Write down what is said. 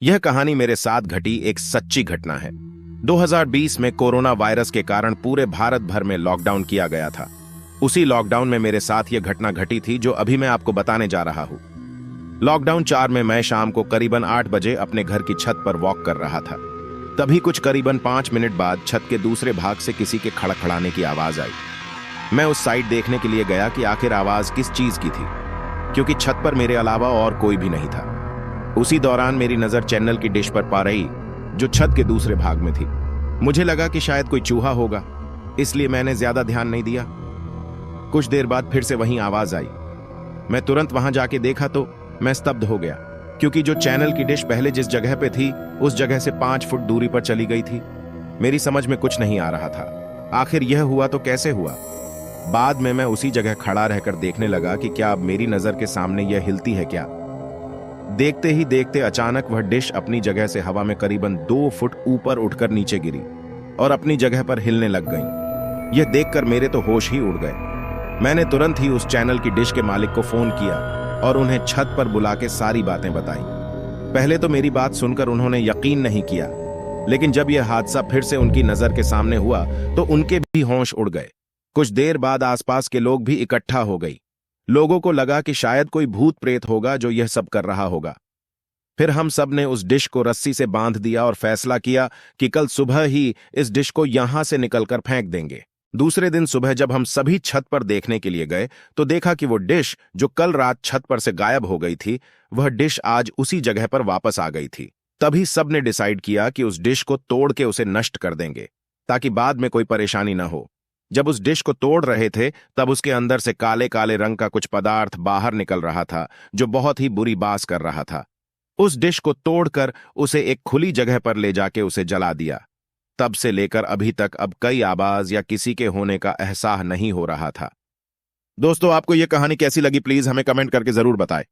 यह कहानी मेरे साथ घटी एक सच्ची घटना है। 2020 में कोरोना वायरस के कारण पूरे भारत भर में लॉकडाउन किया गया था। उसी लॉकडाउन में मेरे साथ यह घटना घटी थी जो अभी मैं आपको बताने जा रहा हूँ। लॉकडाउन 4 में मैं शाम को करीबन 8 बजे अपने घर की छत पर वॉक कर रहा था। तभी कुछ करीबन 5 मिनट बाद छत के दूसरे भाग से किसी के खड़खड़ाने की आवाज आई। मैं उस साइड देखने के लिए गया कि आखिर आवाज किस चीज की थी, क्योंकि छत पर मेरे अलावा और कोई भी नहीं था। उसी दौरान मेरी नजर चैनल की डिश पर पा रही जो छत के दूसरे भाग में थी। मुझे लगा कि शायद कोई चूहा होगा, इसलिए मैंने ज्यादा ध्यान नहीं दिया। कुछ देर बाद फिर से वही आवाज आई। मैं तुरंत वहां जाके देखा तो मैं स्तब्ध हो गया, क्योंकि जो चैनल की डिश पहले जिस जगह पे थी उस जगह से 5 फुट दूरी पर चली गई थी। मेरी समझ में कुछ नहीं आ रहा था। आखिर यह हुआ तो कैसे हुआ? बाद में मैं उसी जगह खड़ा रहकर देखने लगा कि क्या अब मेरी नजर के सामने यह हिलती है क्या। देखते ही देखते अचानक वह डिश अपनी जगह से हवा में करीबन 2 फुट ऊपर उठकर नीचे गिरी और अपनी जगह पर हिलने लग गई। यह देखकर मेरे तो होश ही उड़ गए। मैंने तुरंत ही उस चैनल की डिश के मालिक को फोन किया और उन्हें छत पर बुला के सारी बातें बताई। पहले तो मेरी बात सुनकर उन्होंने यकीन नहीं किया, लेकिन जब यह हादसा फिर से उनकी नजर के सामने हुआ तो उनके भी होश उड़ गए। कुछ देर बाद आसपास के लोग भी इकट्ठा हो गई। लोगों को लगा कि शायद कोई भूत प्रेत होगा जो यह सब कर रहा होगा। फिर हम सब ने उस डिश को रस्सी से बांध दिया और फैसला किया कि कल सुबह ही इस डिश को यहां से निकलकर फेंक देंगे। दूसरे दिन सुबह जब हम सभी छत पर देखने के लिए गए तो देखा कि वो डिश जो कल रात छत पर से गायब हो गई थी, वह डिश आज उसी जगह पर वापस आ गई थी। तभी सब ने डिसाइड किया कि उस डिश को तोड़ के उसे नष्ट कर देंगे, ताकि बाद में कोई परेशानी न हो। जब उस डिश को तोड़ रहे थे तब उसके अंदर से काले काले रंग का कुछ पदार्थ बाहर निकल रहा था, जो बहुत ही बुरी बास कर रहा था। उस डिश को तोड़कर उसे एक खुली जगह पर ले जाके उसे जला दिया। तब से लेकर अभी तक अब कई आवाज या किसी के होने का एहसास नहीं हो रहा था। दोस्तों, आपको यह कहानी कैसी लगी प्लीज हमें कमेंट करके जरूर बताएं।